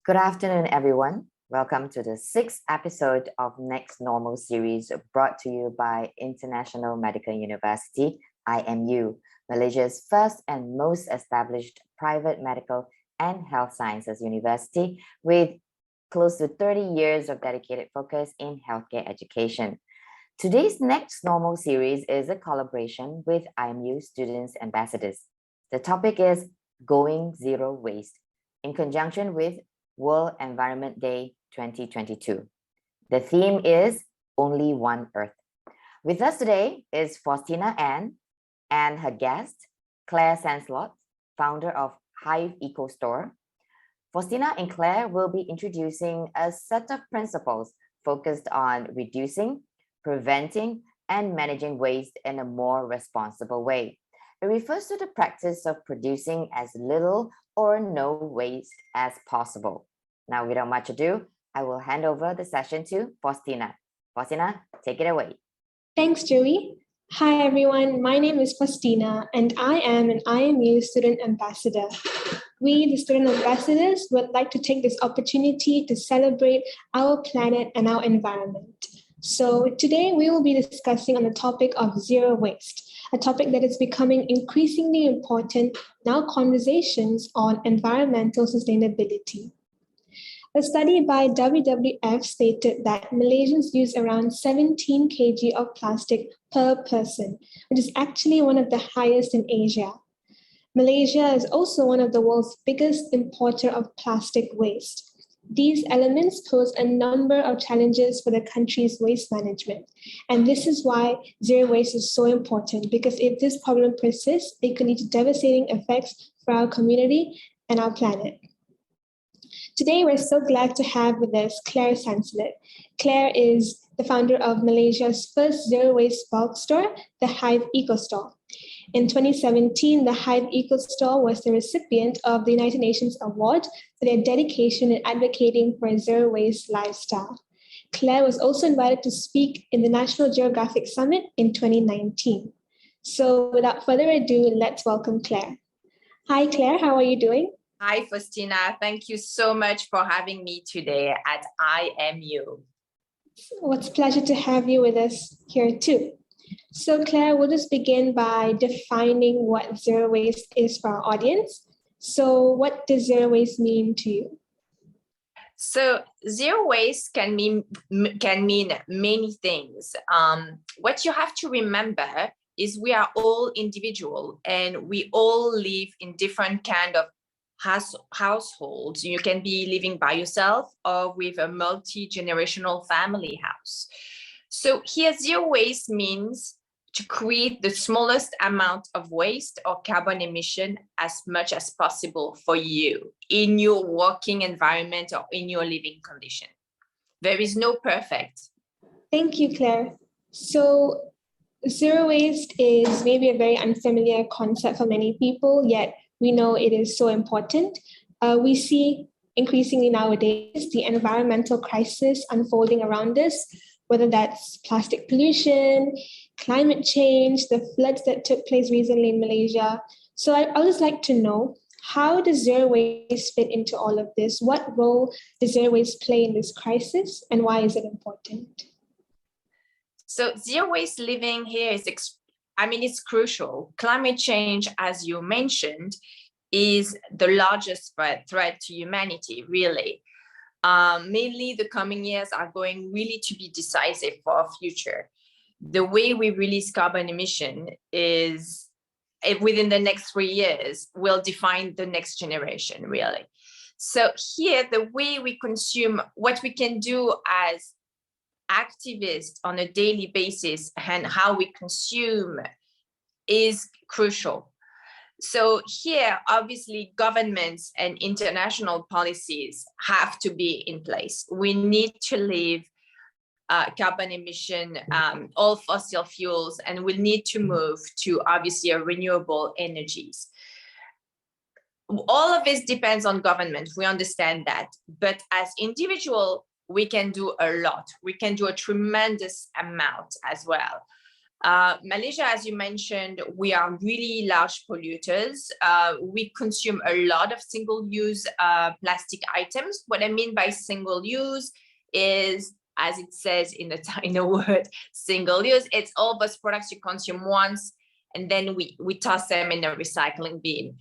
Good afternoon, everyone. Welcome to the sixth episode of Next Normal series brought to you by International Medical University, IMU, Malaysia's first and most established private medical and health sciences university with close to 30 years of dedicated focus in healthcare education. Today's Next Normal series is a collaboration with IMU Students Ambassadors. The topic is Going Zero Waste in conjunction with World Environment Day 2022. The theme is Only One Earth. With us today is Faustina Anne and her guest, Claire Sancelot, founder of Hive Eco Store. Faustina and Claire will be introducing a set of principles focused on reducing, preventing, and managing waste in a more responsible way. It refers to the practice of producing as little or no waste as possible. Now, without much ado, I will hand over the session to Faustina. Faustina, take it away. Thanks, Joey. Hi, everyone. My name is Faustina, and I am an IMU Student Ambassador. We, the Student Ambassadors, would like to take this opportunity to celebrate our planet and our environment. So today we will be discussing on the topic of zero waste, a topic that is becoming increasingly important in our conversations on environmental sustainability. A study by WWF stated that Malaysians use around 17 kg of plastic per person, which is actually one of the highest in Asia. Malaysia is also one of the world's biggest importer of plastic waste. These elements pose a number of challenges for the country's waste management. And this is why zero waste is so important, because if this problem persists, it could lead to devastating effects for our community and our planet. Today, we're so glad to have with us Claire Sancelot. Claire is the founder of Malaysia's first zero-waste bulk store, the Hive Eco Store. In 2017, the Hive Eco Store was the recipient of the United Nations Award for their dedication in advocating for a zero-waste lifestyle. Claire was also invited to speak in the National Geographic Summit in 2019. So without further ado, let's welcome Claire. Hi, Claire, how are you doing? Hi, Faustina. Thank you so much for having me today at IMU. Well, it's a pleasure to have you with us here too. So Claire, we'll just begin by defining what zero waste is for our audience. So what does zero waste mean to you? So zero waste can mean many things. What you have to remember is we are all individual and we all live in different kind of households. You can be living by yourself or with a multi-generational family house. So here, zero waste means to create the smallest amount of waste or carbon emission as much as possible for you in your working environment or in your living condition. There is no perfect. Thank you, Claire. So zero waste is maybe a very unfamiliar concept for many people, yet we know it is so important. We see increasingly nowadays the environmental crisis unfolding around us, whether that's plastic pollution, climate change, the floods that took place recently in Malaysia. So I'd just like to know, how does zero waste fit into all of this? What role does zero waste play in this crisis, and why is it important? So zero waste living here is it's crucial. Climate change, as you mentioned, is the largest threat to humanity, really. Mainly the coming years are going really to be decisive for our future. The way we release carbon emission is, within the next 3 years, will define the next generation, really. So here, the way we consume, what we can do as activists on a daily basis and how we consume is crucial. So here, obviously, governments and international policies have to be in place. We need to leave carbon emission, all fossil fuels, and we'll need to move to obviously renewable energies. All of this depends on government. We understand that. But as individual, we can do a lot. We can do a tremendous amount as well. Malaysia, as you mentioned, we are really large polluters. We consume a lot of single-use plastic items. What I mean by single-use is, as it says in the word single-use, it's all those products you consume once and then we toss them in a recycling bin.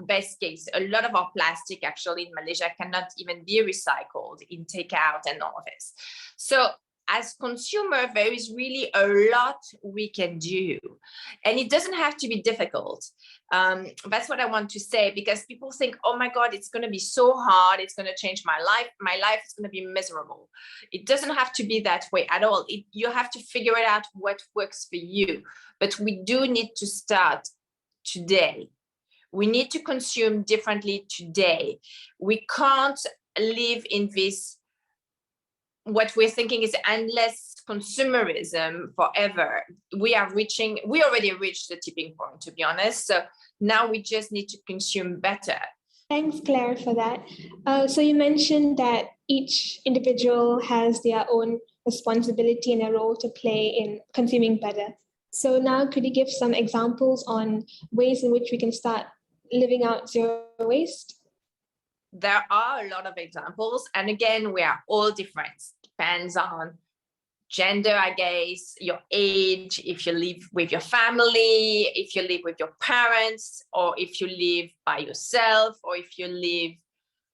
Best case, a lot of our plastic actually in Malaysia cannot even be recycled in takeout and all of this. So as consumer, there is really a lot we can do, and it doesn't have to be difficult. That's what I want to say, because people think, oh my God, it's going to be so hard. It's going to change my life. My life is going to be miserable. It doesn't have to be that way at all. You have to figure it out what works for you. But we do need to start today. We need to consume differently today. We can't live in this, what we're thinking is endless consumerism forever. We already reached the tipping point, to be honest. So now we just need to consume better. Thanks, Claire, for that. So you mentioned that each individual has their own responsibility and a role to play in consuming better. So now could you give some examples on ways in which we can start living out zero waste? There are a lot of examples. And again, we are all different. Depends on gender, I guess, your age, if you live with your family, if you live with your parents, or if you live by yourself, or if you live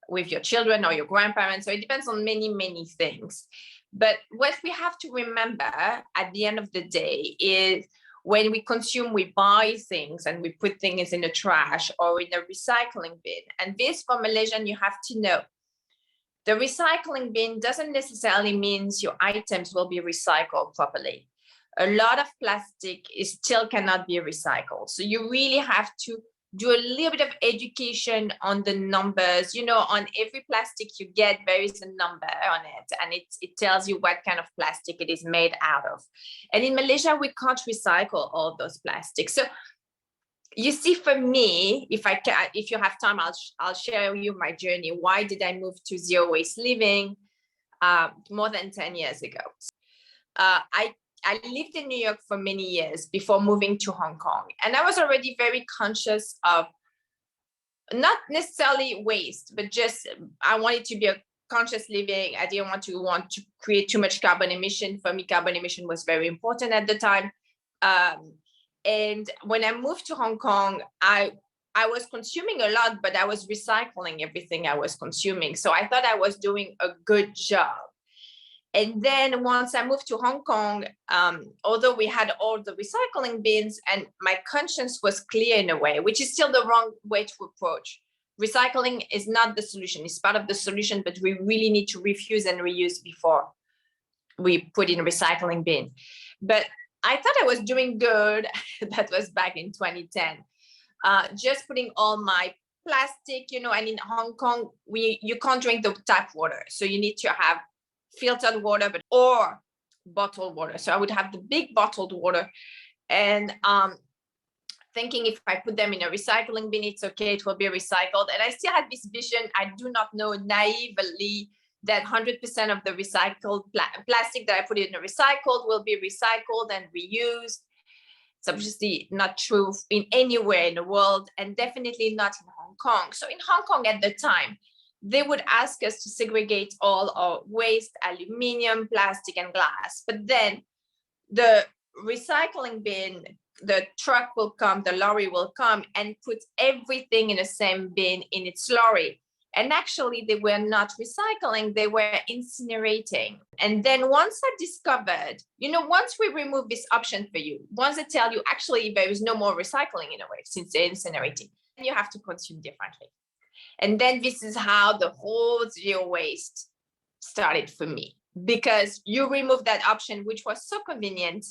with your children or your grandparents. So it depends on many, many things. But what we have to remember at the end of the day is when we consume, we buy things and we put things in the trash or in a recycling bin. And this, for Malaysian, you have to know, the recycling bin doesn't necessarily mean your items will be recycled properly. A lot of plastic still cannot be recycled. So you really have to do a little bit of education on the numbers. You know, on every plastic you get, there is a number on it, and it tells you what kind of plastic it is made out of. And in Malaysia, we can't recycle all those plastics. So you see, for me, if you have time, I'll share with you my journey. Why did I move to zero waste living more than 10 years ago? I lived in New York for many years before moving to Hong Kong. And I was already very conscious of not necessarily waste, but just I wanted to be a conscious living. I didn't want to create too much carbon emission. For me, carbon emission was very important at the time. And when I moved to Hong Kong, I was consuming a lot, but I was recycling everything I was consuming. So I thought I was doing a good job. And then once I moved to Hong Kong, although we had all the recycling bins and my conscience was clear in a way, which is still the wrong way to approach. Recycling is not the solution. It's part of the solution, but we really need to refuse and reuse before we put in a recycling bin. But I thought I was doing good. That was back in 2010. Just putting all my plastic, and in Hong Kong, you can't drink the tap water. So you need to have filtered water or bottled water. So I would have the big bottled water and thinking if I put them in a recycling bin, it's okay, it will be recycled. And I still had this vision, I do not know, naively, that 100% of the recycled plastic that I put in a recycled will be recycled and reused. It's obviously not true in anywhere in the world, and definitely not in Hong Kong. So in Hong Kong at the time, they would ask us to segregate all our waste, aluminium, plastic, and glass. But then the recycling bin, the truck will come, the lorry will come and put everything in the same bin in its lorry. And actually, they were not recycling, they were incinerating. And then once I discovered, once we remove this option for you, once they tell you, actually, there is no more recycling in a way, since they're incinerating, then you have to consume differently. And then this is how the whole zero waste started for me, because you remove that option, which was so convenient.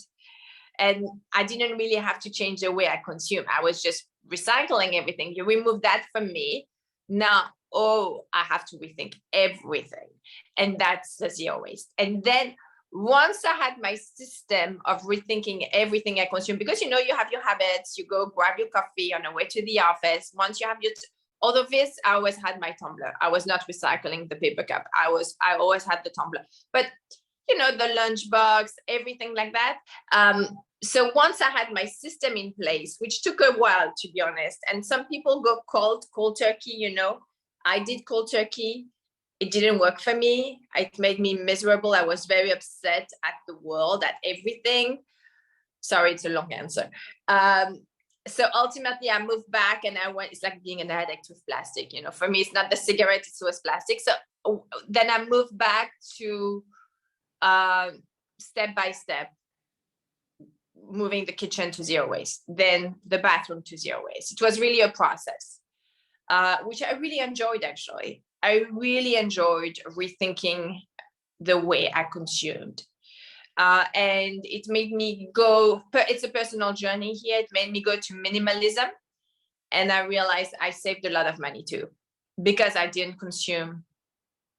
And I didn't really have to change the way I consume. I was just recycling everything. You remove that from me. Now, I have to rethink everything. And that's the zero waste. And then once I had my system of rethinking everything I consume, because you have your habits, you go grab your coffee on the way to the office. Once you have all of this, I always had my tumbler. I was not recycling the paper cup. I always had the tumbler. But the lunchbox, everything like that. So once I had my system in place, which took a while, to be honest, and some people go cold turkey, you know, I did cold turkey. It didn't work for me. It made me miserable. I was very upset at the world, at everything. Sorry, it's a long answer. So ultimately I moved back and I went, it's like being an addict with plastic, you know, for me, it's not the cigarette, it was plastic. So then I moved back to step by step, moving the kitchen to zero waste, then the bathroom to zero waste. It was really a process, which I really enjoyed, actually. I really enjoyed rethinking the way I consumed. And it made me go, it's a personal journey here. It made me go to minimalism. And I realized I saved a lot of money too, because I didn't consume,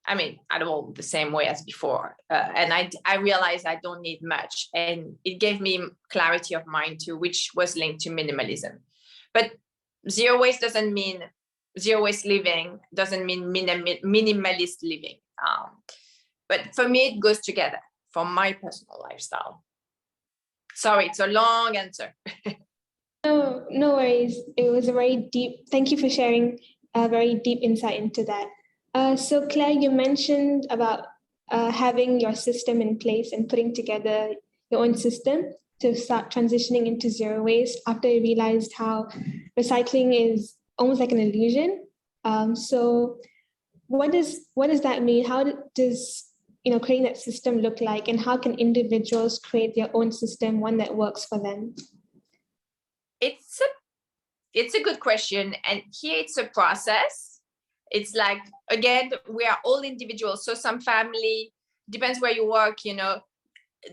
I mean, at all the same way as before. And I realized I don't need much. And it gave me clarity of mind too, which was linked to minimalism. But zero waste doesn't mean, zero waste living doesn't mean minimalist living. But for me, it goes together for my personal lifestyle. Sorry, it's a long answer. No, no worries. It was a very deep, thank you for sharing a very deep insight into that. So Claire, you mentioned about having your system in place and putting together your own system to start transitioning into zero waste after you realized how recycling is almost like an illusion. So what does that mean? How does creating that system look like, and how can individuals create their own system, one that works for them? It's a good question, and here it's a process. It's like, again, we are all individuals. So some family, depends where you work, you know,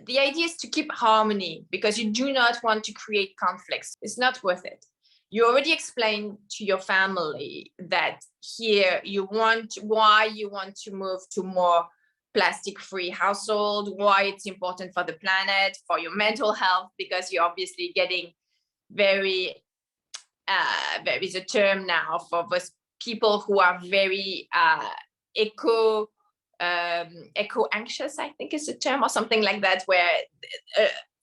the idea is to keep harmony, because you do not want to create conflicts. It's not worth it. You already explained to your family that here why you want to move to more plastic-free household, why it's important for the planet, for your mental health, because you're obviously getting very, there is a term now for those people who are very eco anxious, I think is a term, or something like that, where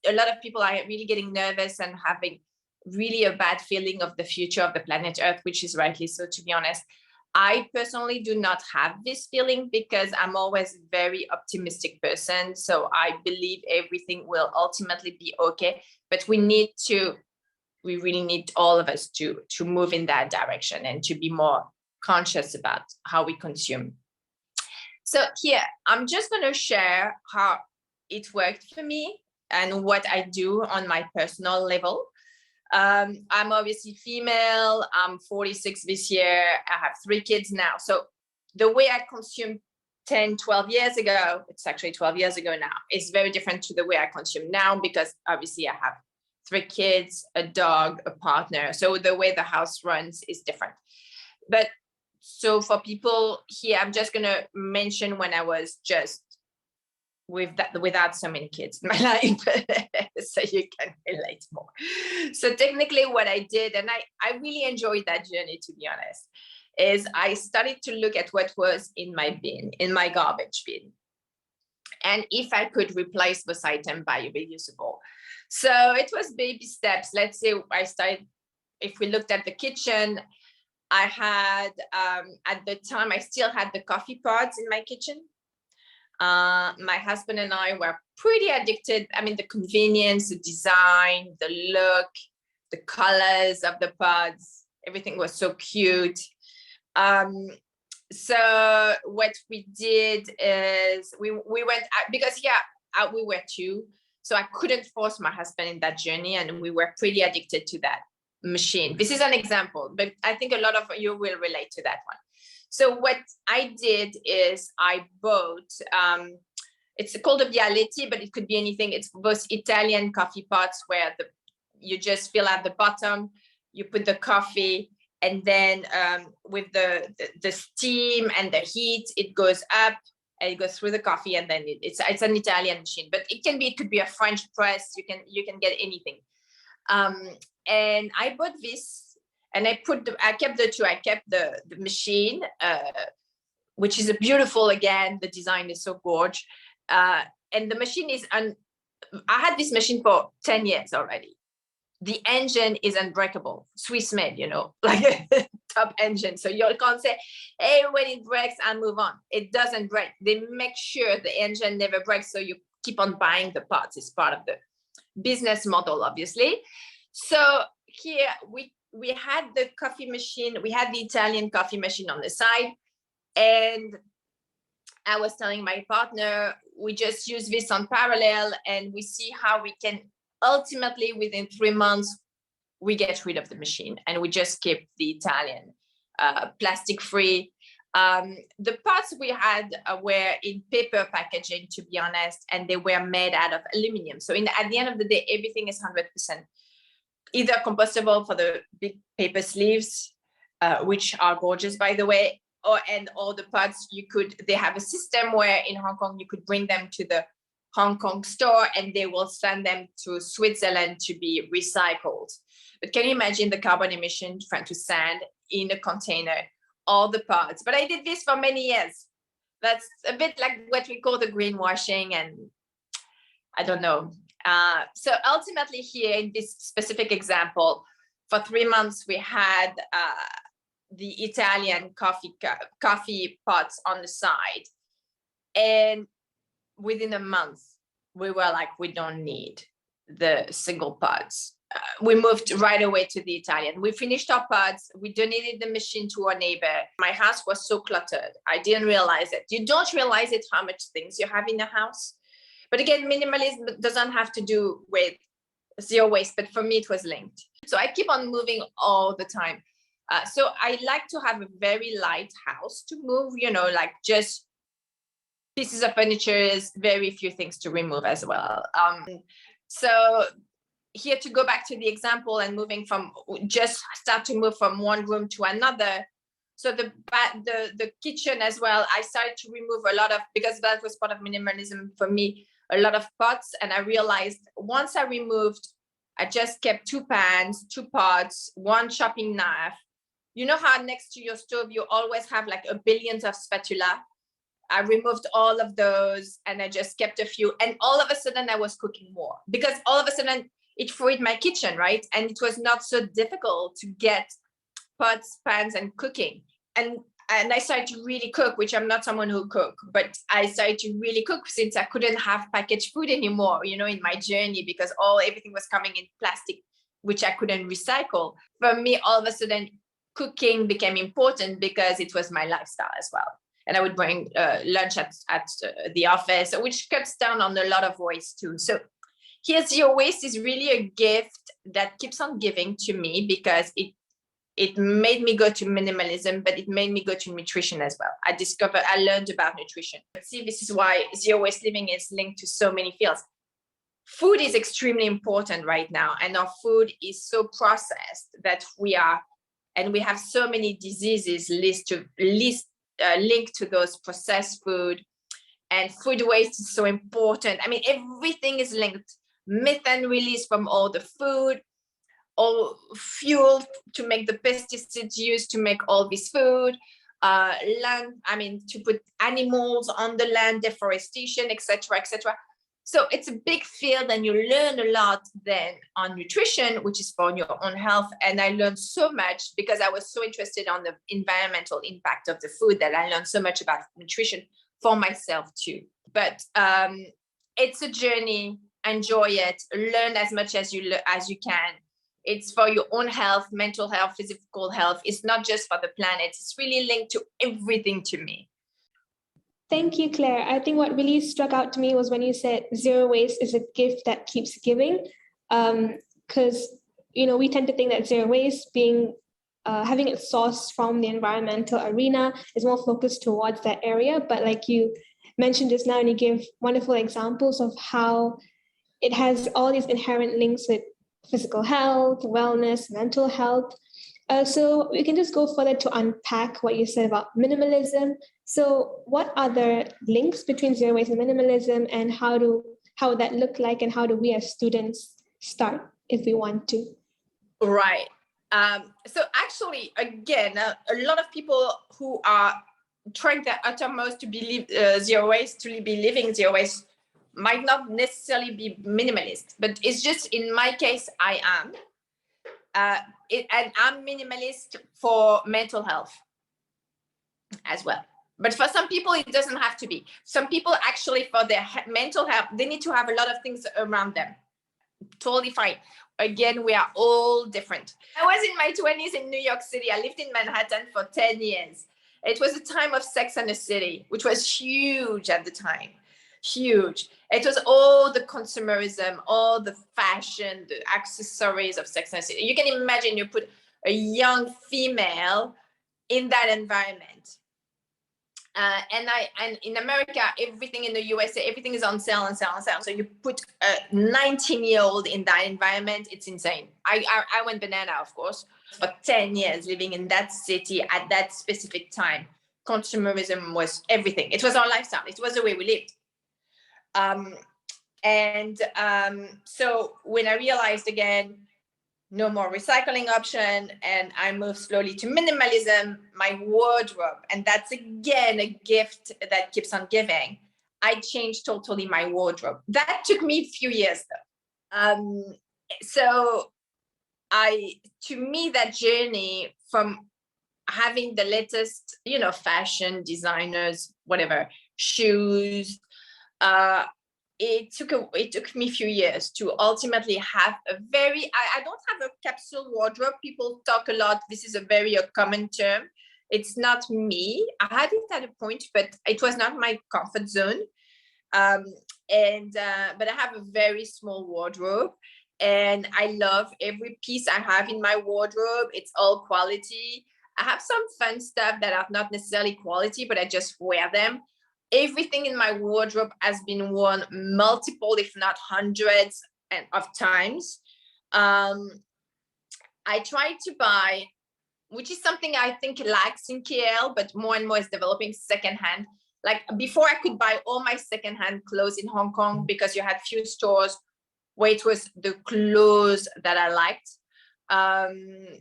a lot of people are really getting nervous and having really a bad feeling of the future of the planet Earth, which is rightly so, to be honest. I personally do not have this feeling, because I'm always a very optimistic person. So I believe everything will ultimately be okay, but we really need all of us to move in that direction and to be more conscious about how we consume. So here, I'm just going to share how it worked for me and what I do on my personal level. I'm obviously female. I'm 46 this year. I have 3 kids now. So the way I consumed 10, 12 years ago, it's actually 12 years ago now, is very different to the way I consume now, because obviously I have 3 kids, a dog, a partner. So the way the house runs is different. But so for people here, I'm just going to mention when I was just without so many kids in my life, so you can relate more. So technically what I did, and I really enjoyed that journey, to be honest, is I started to look at what was in my bin, in my garbage bin, and if I could replace this item by reusable. So it was baby steps. Let's say I started, if we looked at the kitchen, I had, at the time, I still had the coffee pods in my kitchen. My husband and I were pretty addicted. I mean, the convenience, the design, the look, the colors of the pods, everything was so cute. So what we did is we went out, because we were 2, so I couldn't force my husband in that journey, and we were pretty addicted to that machine. This is an example, but I think a lot of you will relate to that one. So what I did is I bought, it's called a Bialetti, but it could be anything. It's those Italian coffee pots where you just fill out the bottom, you put the coffee, and then with the steam and the heat, it goes up and it goes through the coffee, and then it's an Italian machine. But it could be a French press. You can get anything. And I bought this. And I kept the 2. I kept the machine, which is a beautiful, again, the design is so gorgeous. And the machine is I had this machine for 10 years already. The engine is unbreakable, Swiss made, like a top engine. So you can't say, hey, when it breaks, I'll move on. It doesn't break. They make sure the engine never breaks. So you keep on buying the parts. It's part of the business model, obviously. So here we had the coffee machine. We had the Italian coffee machine on the side. And I was telling my partner, we just use this on parallel and we see how we can ultimately within 3 months, we get rid of the machine and we just keep the Italian plastic free. The parts we had were in paper packaging, to be honest, and they were made out of aluminum. So at the end of the day, everything is 100% either compostable for the big paper sleeves, which are gorgeous, by the way, and all the parts they have a system where in Hong Kong, you could bring them to the Hong Kong store and they will send them to Switzerland to be recycled. But can you imagine the carbon emission trying to send in a container all the parts? But I did this for many years. That's a bit like what we call the greenwashing, and I don't know. So ultimately here in this specific example, for 3 months, we had the Italian coffee pots on the side. And within a month, we were like, we don't need the single pots. We moved right away to the Italian. We finished our pots. We donated the machine to our neighbor. My house was so cluttered. I didn't realize it. You don't realize it, how much things you have in a house. But again, minimalism doesn't have to do with zero waste, but for me, it was linked. So I keep on moving all the time. So I like to have a very light house to move, like just pieces of furniture, very few things to remove as well. So here to go back to the example and just start to move from one room to another. So the kitchen as well, I started to remove a lot of, because that was part of minimalism for me, a lot of pots. And I realized once I removed, I just kept 2 pans, 2 pots, 1 chopping knife. You know how next to your stove, you always have like a billions of spatula. I removed all of those and I just kept a few. And all of a sudden I was cooking more because all of a sudden it freed my kitchen, right? And it was not so difficult to get pots, pans, and cooking. And I started to really cook, which I'm not someone who cook, but I started to really cook since I couldn't have packaged food anymore, in my journey, because everything was coming in plastic, which I couldn't recycle. For me, all of a sudden, cooking became important because it was my lifestyle as well. And I would bring lunch at the office, which cuts down on a lot of waste too. So here, zero waste is really a gift that keeps on giving to me because it made me go to minimalism, but it made me go to nutrition as well. I learned about nutrition. But see, this is why zero waste living is linked to so many fields. Food is extremely important right now. And our food is so processed that we have so many diseases linked to those processed food, and food waste is so important. I mean, everything is linked. Methane release from all the food, all fuel to make the pesticides used to make all this food, land, to put animals on the land, deforestation, etc., etc. So it's a big field and you learn a lot then on nutrition, which is for your own health. And I learned so much because I was so interested on the environmental impact of the food that I learned so much about nutrition for myself too. But it's a journey. Enjoy it. Learn as much as you can. It's for your own health, mental health, physical health. It's not just for the planet. It's really linked to everything to me. Thank you, Claire. I think what really struck out to me was when you said zero waste is a gift that keeps giving. Because, we tend to think that zero waste having it sourced from the environmental arena is more focused towards that area. But like you mentioned just now, and you gave wonderful examples of how it has all these inherent links with physical health, wellness, mental health. So we can just go further to unpack what you said about minimalism. So what are the links between zero waste and minimalism, and how would that look like, and how do we as students start if we want to? Right. So actually, again, a lot of people who are trying their uttermost to believe zero waste, to be living zero waste, might not necessarily be minimalist, but it's just in my case, I am. And I'm minimalist for mental health as well. But for some people, it doesn't have to be. Some people actually, for their mental health, they need to have a lot of things around them. Totally fine. Again, we are all different. I was in my 20s in New York City. I lived in Manhattan for 10 years. It was a time of Sex and the City, which was huge at the time. Huge. It was all the consumerism, all the fashion, the accessories of Sex and the City. You can imagine you put a young female in that environment. And in America, everything in the USA, everything is on sale. So you put a 19-year-old in that environment, it's insane. I went banana, of course, for 10 years living in that city at that specific time. Consumerism was everything. It was our lifestyle. It was the way we lived. So when I realized again, no more recycling option, and I moved slowly to minimalism, my wardrobe, and that's again a gift that keeps on giving. I changed totally my wardrobe. That took me a few years though. So to me, that journey from having the latest, fashion designers, whatever, shoes, it took me a few years to ultimately have a very, I don't have a capsule wardrobe. People talk a lot. This is a very common term. It's not me. I had it at a point, but it was not my comfort zone. But I have a very small wardrobe, and I love every piece I have in my wardrobe. It's all quality. I have some fun stuff that are not necessarily quality, but I just wear them. Everything in my wardrobe has been worn multiple, if not hundreds of times. I try to buy, which is something I think lacks in KL, but more and more is developing, secondhand. Like before, I could buy all my secondhand clothes in Hong Kong because you had few stores where it was the clothes that I liked, on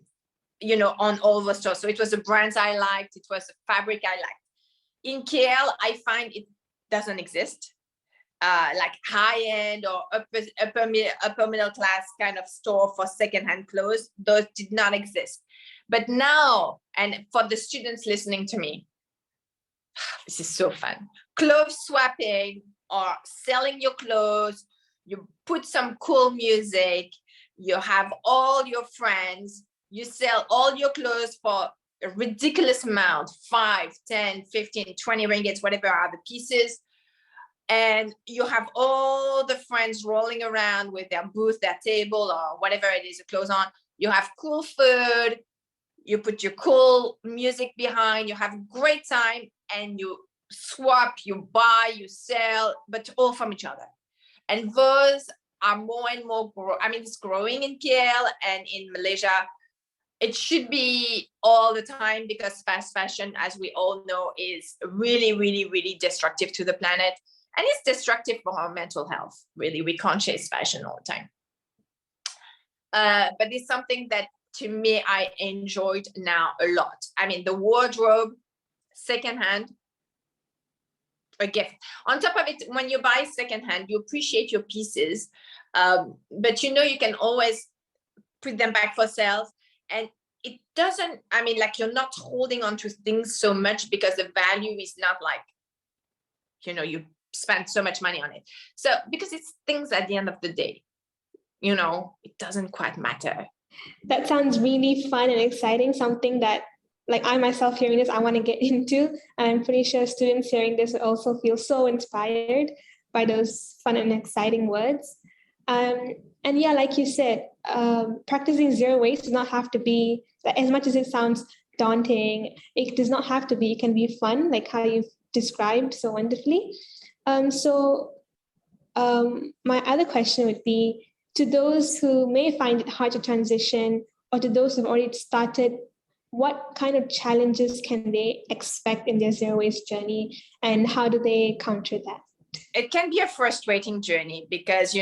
all the stores. So it was the brands I liked, it was the fabric I liked. In KL, I find it doesn't exist. Like high-end or upper middle class kind of store for secondhand clothes, those did not exist. But now, and for the students listening to me, this is so fun. Clothes swapping or selling your clothes, you put some cool music, you have all your friends, you sell all your clothes for a ridiculous amount, 5, 10, 15, 20 ringgits, whatever are the pieces. And you have all the friends rolling around with their booth, their table, or whatever it is, the clothes on. You have cool food, you put your cool music behind, you have a great time, and you swap, you buy, you sell, but all from each other. And those are more and more, it's growing in KL and in Malaysia. It should be all the time because fast fashion, as we all know, is really, really, really destructive to the planet. And it's destructive for our mental health, really. We can't chase fashion all the time. But it's something that, to me, I enjoyed now a lot. The wardrobe, secondhand, a gift. On top of it, when you buy secondhand, you appreciate your pieces. But you can always put them back for sale. And it doesn't, you're not holding on to things so much because the value is not like, you spend so much money on it. So, because it's things at the end of the day, it doesn't quite matter. That sounds really fun and exciting, something that, I myself hearing this, I want to get into. And I'm pretty sure students hearing this will also feel so inspired by those fun and exciting words. And yeah, like you said, practicing zero waste does not have to be, as much as it sounds daunting, it does not have to be. It can be fun, like how you've described so wonderfully. So my other question would be, to those who may find it hard to transition, or to those who've already started, what kind of challenges can they expect in their zero waste journey, and how do they counter that? It can be a frustrating journey because,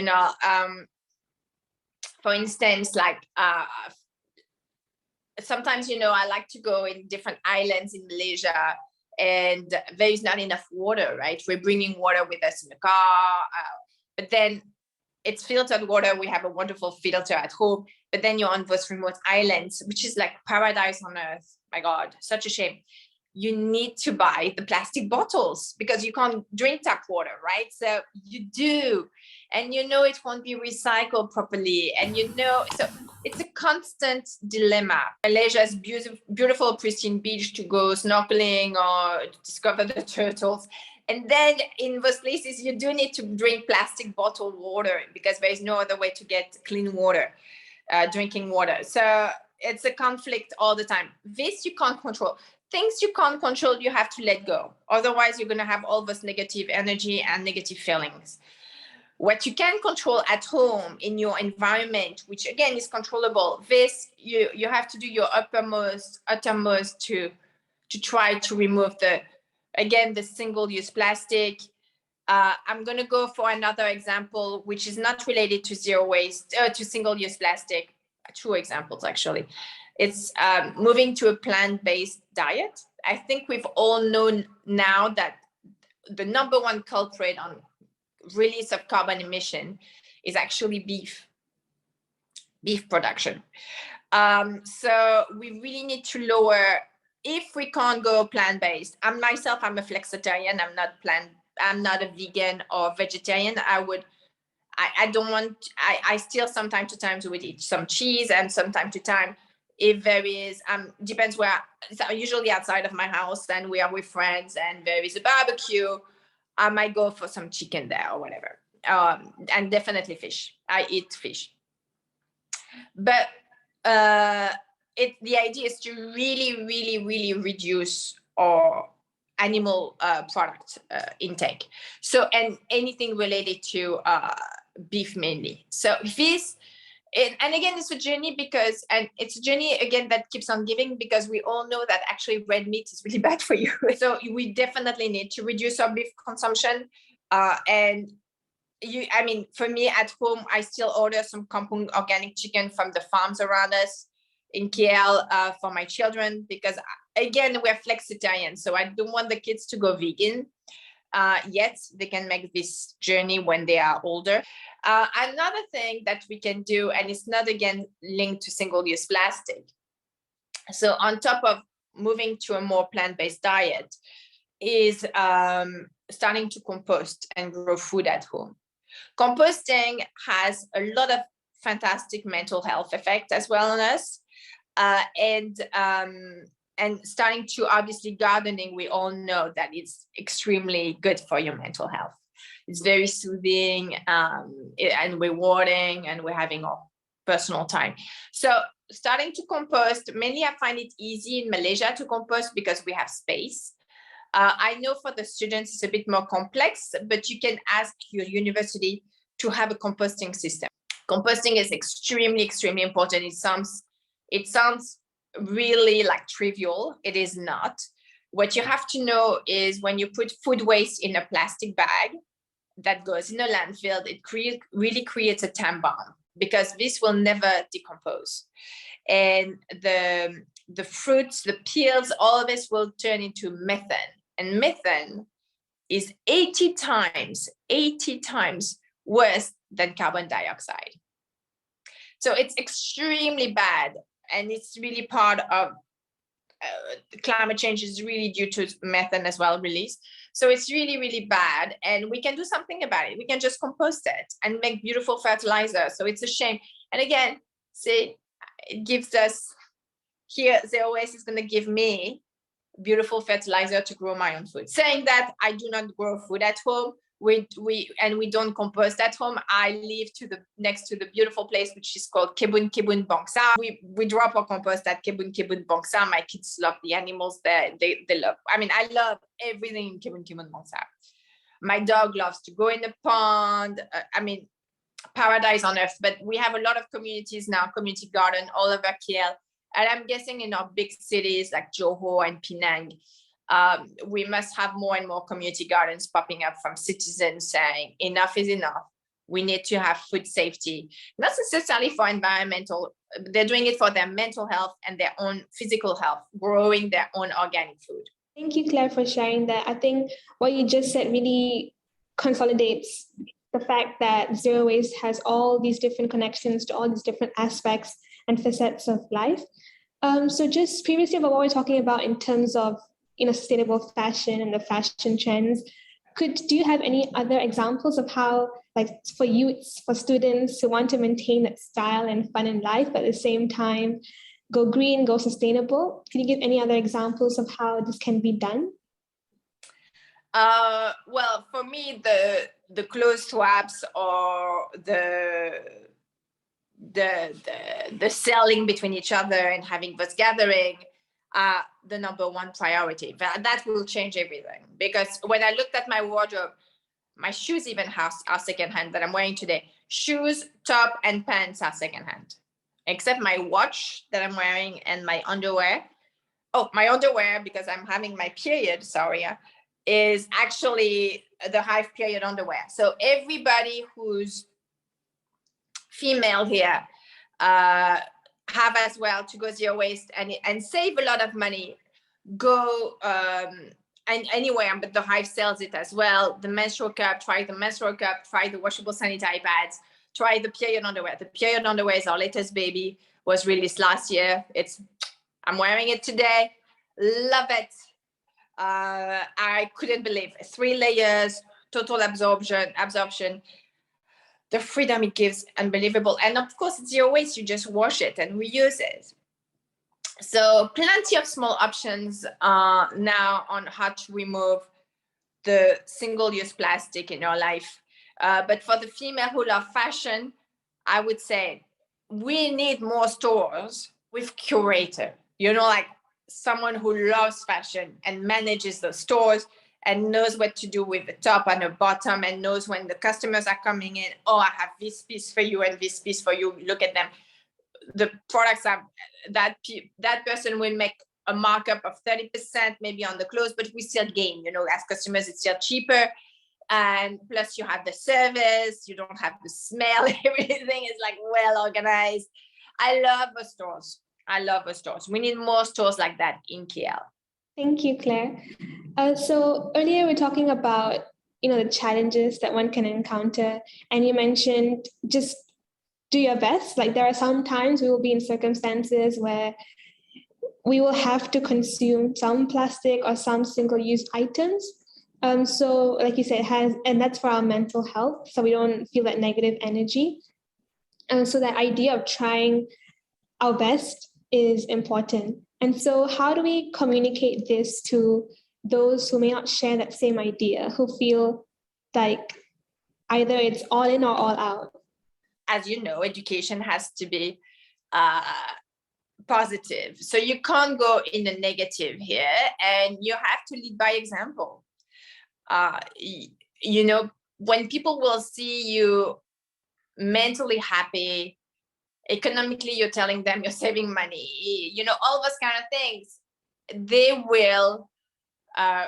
for instance, sometimes, I like to go in different islands in Malaysia and there is not enough water, right? We're bringing water with us in the car. but then it's filtered water. We have a wonderful filter at home, but then you're on those remote islands, which is like paradise on earth. My God, such a shame. You need to buy the plastic bottles because you can't drink tap water, right? So you do, and you know it won't be recycled properly, and you know, so it's a constant dilemma. Malaysia has beautiful, pristine beach to go snorkeling or discover the turtles. And then in those places, you do need to drink plastic bottled water because there is no other way to get clean water, drinking water. So it's a conflict all the time. This you can't control. Things you can't control, you have to let go. Otherwise, you're going to have all this negative energy and negative feelings. What you can control at home in your environment, which again is controllable, this you have to do your uttermost to try to remove the single-use plastic. I'm going to go for another example, which is not related to zero waste, to single-use plastic. Two examples, actually. It's moving to a plant-based diet. I think we've all known now that the number one culprit on release of carbon emission is actually beef production. So we really need to lower. If we can't go plant-based, I'm a flexitarian. I'm not a vegan or vegetarian. I don't want, I still sometimes to time would eat some cheese, and sometimes to time, if there is, depends where, so usually outside of my house, and we are with friends and there is a barbecue, I might go for some chicken there or whatever. And definitely fish. I eat fish. But the idea is to really, really, really reduce our animal product intake. So, and anything related to beef mainly. So this, and again, it's a journey and it's a journey again that keeps on giving, because we all know that actually red meat is really bad for you. So we definitely need to reduce our beef consumption. For me at home, I still order some compound organic chicken from the farms around us in KL for my children, because again, we're flexitarian. So I don't want the kids to go vegan yet. They can make this journey when they are older. Another thing that we can do, and it's not again linked to single-use plastic. So on top of moving to a more plant-based diet is starting to compost and grow food at home. Composting has a lot of fantastic mental health effects as well on us. And starting to, obviously, gardening, we all know that it's extremely good for your mental health. It's very soothing and rewarding, and we're having our personal time. So starting to compost, mainly I find it easy in Malaysia to compost because we have space. I know for the students it's a bit more complex, but you can ask your university to have a composting system. Composting is extremely, extremely important. It sounds really like trivial. It is not. What you have to know is when you put food waste in a plastic bag that goes in a landfill, it really creates a time bomb, because this will never decompose. And the fruits, the peels, all of this will turn into methane. And methane is 80 times worse than carbon dioxide. So it's extremely bad. And it's really part of climate change is really due to methane as well release. So it's really, really bad. And we can do something about it. We can just compost it and make beautiful fertilizer. So it's a shame. And again, see, it gives us here, zero waste is going to give me beautiful fertilizer to grow my own food. Saying that, I do not grow food at home. We don't compost at home. I live next to the beautiful place which is called Kebun Bangsa. We drop our compost at Kebun Bangsa. My kids love the animals there. They love. I love everything in Kebun Bangsa. My dog loves to go in the pond. Paradise on earth. But we have a lot of communities now, community garden all over KL. And I'm guessing in our big cities like Johor and Penang, we must have more and more community gardens popping up from citizens saying enough is enough. We need to have food safety, not necessarily for environmental, they're doing it for their mental health and their own physical health, growing their own organic food. Thank you, Claire, for sharing that. I think what you just said really consolidates the fact that zero waste has all these different connections to all these different aspects and facets of life. So just previously about what we're talking about in terms of sustainable fashion and the fashion trends, do you have any other examples of how, like for youths, for students who want to maintain that style and fun in life, but at the same time go green, go sustainable? Can you give any other examples of how this can be done? Well, for me, the clothes swaps or the selling between each other and having this gathering are the number one priority. That will change everything, because when I looked at my wardrobe, my shoes even are secondhand that I'm wearing today. Shoes, top, and pants are secondhand, except my watch that I'm wearing and my underwear. Oh, my underwear, because I'm having my period, sorry, is actually the Hive period underwear. So everybody who's female here have as well to go zero waste and save a lot of money. Go and anywhere, but the Hive sells it as well. The menstrual cup, try the menstrual cup, try the washable sanitary pads, try the period underwear. The period underwear is our latest baby, was released last year. I'm wearing it today. Love it. I couldn't believe it. 3 layers, total absorption. The freedom it gives, unbelievable. And of course, zero waste, you just wash it and reuse it. So plenty of small options now on how to remove the single-use plastic in your life. But for the female who love fashion, I would say we need more stores with curator, like someone who loves fashion and manages the stores and knows what to do with the top and the bottom and knows when the customers are coming in, oh, I have this piece for you and this piece for you. Look at them. The products are that person will make a markup of 30% maybe on the clothes, but we still gain, as customers, it's still cheaper. And plus you have the service, you don't have the smell, everything is like well organized. I love the stores. We need more stores like that in KL. Thank you, Claire. So earlier we were talking about, the challenges that one can encounter, and you mentioned just do your best. Like there are some times we will be in circumstances where we will have to consume some plastic or some single-use items. So like you said, and that's for our mental health, so we don't feel that negative energy. And so that idea of trying our best is important. And so how do we communicate this to those who may not share that same idea, who feel like either it's all in or all out? As you know, education has to be positive. So you can't go in the negative here, and you have to lead by example. When people will see you mentally happy, economically, you're telling them you're saving money, all those kind of things, they will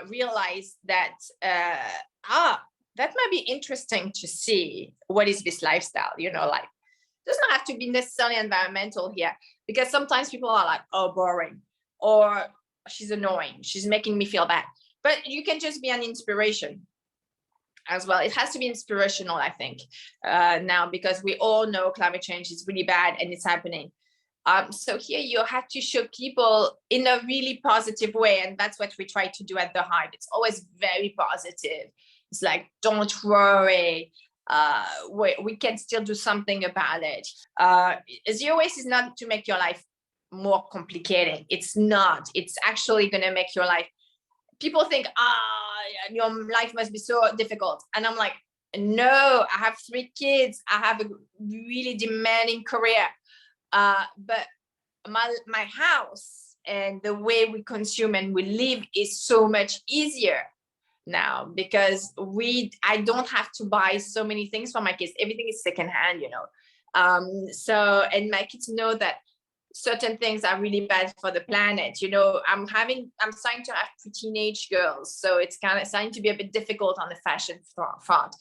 realize that, that might be interesting to see what is this lifestyle, like it doesn't have to be necessarily environmental here, because sometimes people are like, oh, boring, or she's annoying, she's making me feel bad. But you can just be an inspiration as well. It has to be inspirational, I think, now, because we all know climate change is really bad and it's happening. So here you have to show people in a really positive way, and that's what we try to do at the Hive. It's always very positive. It's like, don't worry, we can still do something about it. Zero waste is not to make your life more complicated. It's not. It's actually going to make your life. People think, your life must be so difficult. And I'm like, no, I have 3 kids. I have a really demanding career. But my house and the way we consume and we live is so much easier now, because I don't have to buy so many things for my kids. Everything is secondhand, and my kids know that certain things are really bad for the planet. I'm starting to have teenage girls, so it's kind of starting to be a bit difficult on the fashion front.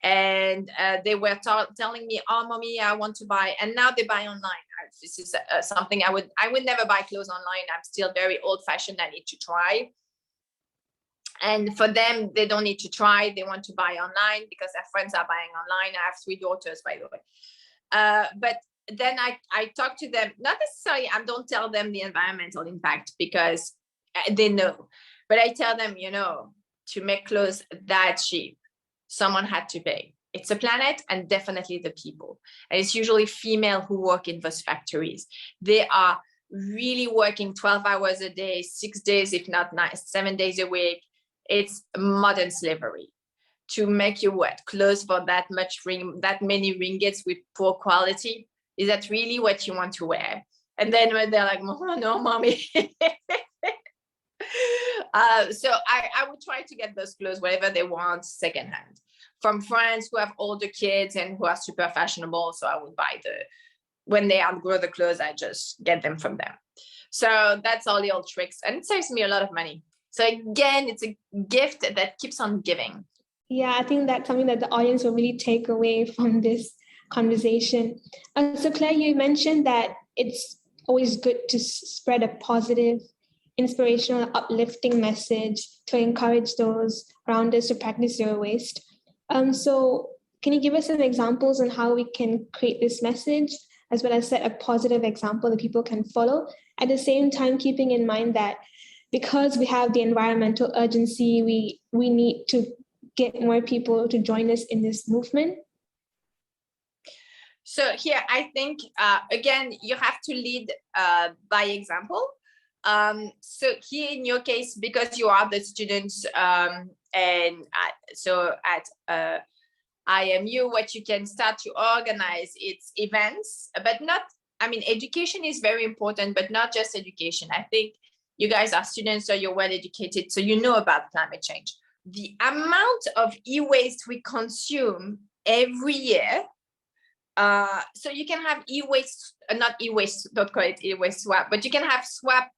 And they were telling me, oh, mommy, I want to buy, and now they buy online. This is something I would never buy clothes online. I'm still very old fashioned. I need to try. And for them, they don't need to try. They want to buy online because their friends are buying online. I have 3 daughters, by the way. But then I talk to them, not necessarily, I don't tell them the environmental impact because they know. But I tell them, to make clothes that cheap, someone had to pay. It's the planet and definitely the people. And it's usually female who work in those factories. They are really working 12 hours a day, 6 days, if not 7 days a week. It's modern slavery to make you clothes for that many ringgits with poor quality. Is that really what you want to wear? And then when they're like, oh, no, mommy. So I would try to get those clothes, whatever they want, secondhand, from friends who have older kids and who are super fashionable. So I would buy when they outgrow the clothes, I just get them from them. So that's all the old tricks, and it saves me a lot of money. So again, it's a gift that keeps on giving. Yeah, I think that's something that the audience will really take away from this conversation. So Claire, you mentioned that it's always good to spread a positive, inspirational, uplifting message to encourage those around us to practice zero waste. So can you give us some examples on how we can create this message, as well as set a positive example that people can follow, at the same time keeping in mind that because we have the environmental urgency, we need to get more people to join us in this movement? So here, I think, again, you have to lead by example. So here in your case, because you are the students, so at IMU, what you can start to organize, it's events, but not, education is very important, but not just education. I think you guys are students, so you're well educated, so you know about climate change. The amount of e-waste we consume every year, so you can have e-waste, not e-waste, don't call it e-waste swap, but you can have swap,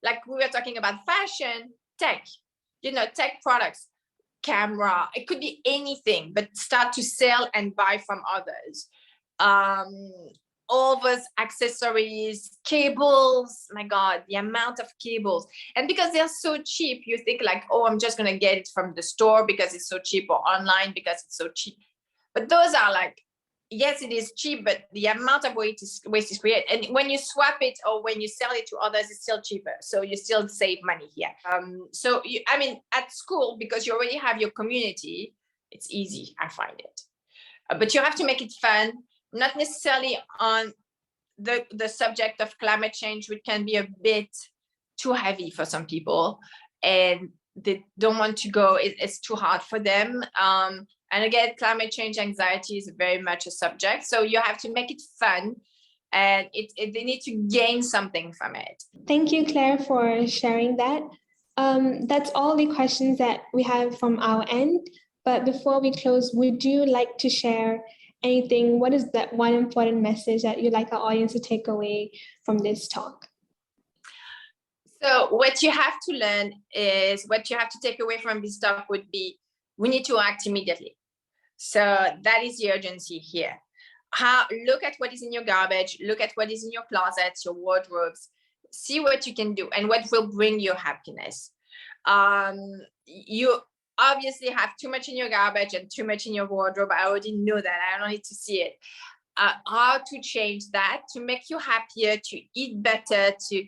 like we were talking about fashion, tech, tech products, camera, it could be anything, but start to sell and buy from others. All those accessories, cables, my God, the amount of cables. And because they're so cheap, you think like, oh, I'm just going to get it from the store because it's so cheap, or online because it's so cheap. But those are like, yes, it is cheap, but the amount of waste is created. And when you swap it or when you sell it to others, it's still cheaper. So you still save money here. So, at school, because you already have your community, it's easy, I find it. But you have to make it fun, not necessarily on the subject of climate change, which can be a bit too heavy for some people. And they don't want to go, it's too hard for them. And again, climate change anxiety is very much a subject. So you have to make it fun, and they need to gain something from it. Thank you, Claire, for sharing that. That's all the questions that we have from our end. But before we close, would you like to share anything? What is that one important message that you'd like our audience to take away from this talk? So what you have to learn is, what you have to take away from this talk would be, we need to act immediately. So that is the urgency here. Look at what is in your garbage, look at what is in your closets, your wardrobes, see what you can do and what will bring you happiness. You obviously have too much in your garbage and too much in your wardrobe. I already know that, I don't need to see it. How to change that to make you happier, to eat better, to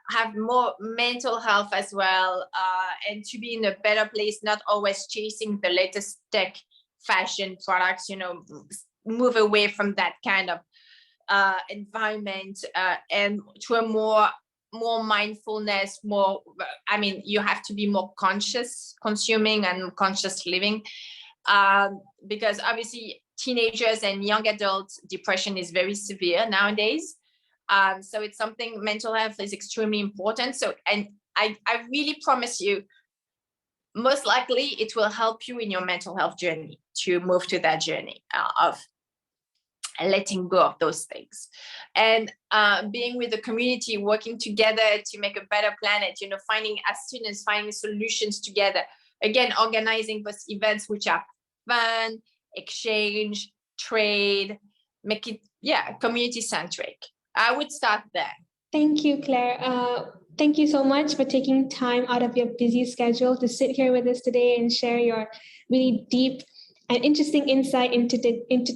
have more mental health as well, and to be in a better place, not always chasing the latest tech fashion products, move away from that kind of environment, and to a more mindfulness, you have to be more conscious consuming and conscious living, because obviously teenagers and young adults, depression is very severe nowadays. So it's something, mental health is extremely important. So, and I really promise you, most likely it will help you in your mental health journey to move to that journey of letting go of those things, and being with the community, working together to make a better planet, finding, as students, finding solutions together, again, organizing those events which are fun, exchange, trade, make it, community centric. I would start there. Thank you, Claire. Thank you so much for taking time out of your busy schedule to sit here with us today and share your really deep and interesting insight into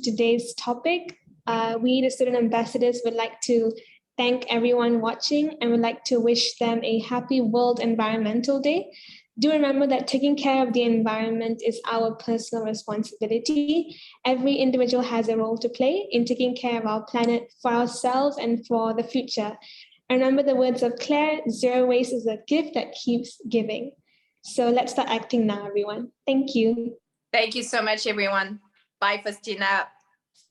today's topic. We, the student ambassadors, would like to thank everyone watching and would like to wish them a happy World Environmental Day. Do remember that taking care of the environment is our personal responsibility. Every individual has a role to play in taking care of our planet for ourselves and for the future. And remember the words of Claire, zero waste is a gift that keeps giving. So let's start acting now, everyone. Thank you. Thank you so much, everyone. Bye, Faustina.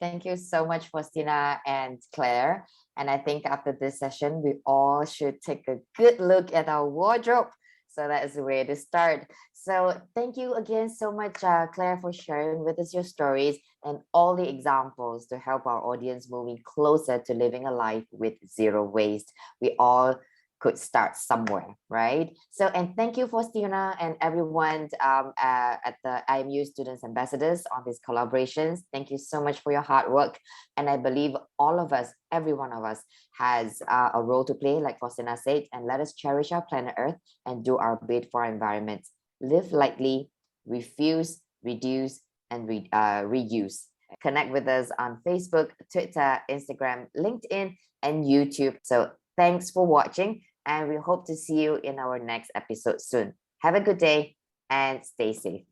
Thank you so much, Faustina and Claire. And I think after this session, we all should take a good look at our wardrobe. So that is the way to start. So thank you again so much, Claire, for sharing with us your stories and all the examples to help our audience moving closer to living a life with zero waste. We all could start somewhere, right? So, and thank you, Faustina, and everyone at the IMU Students Ambassadors on these collaborations. Thank you so much for your hard work. And I believe all of us, every one of us, has a role to play, like Faustina said, and let us cherish our planet Earth and do our bit for our environment. Live lightly, refuse, reduce, and reuse. Connect with us on Facebook, Twitter, Instagram, LinkedIn, and YouTube. So thanks for watching, and we hope to see you in our next episode soon. Have a good day and stay safe.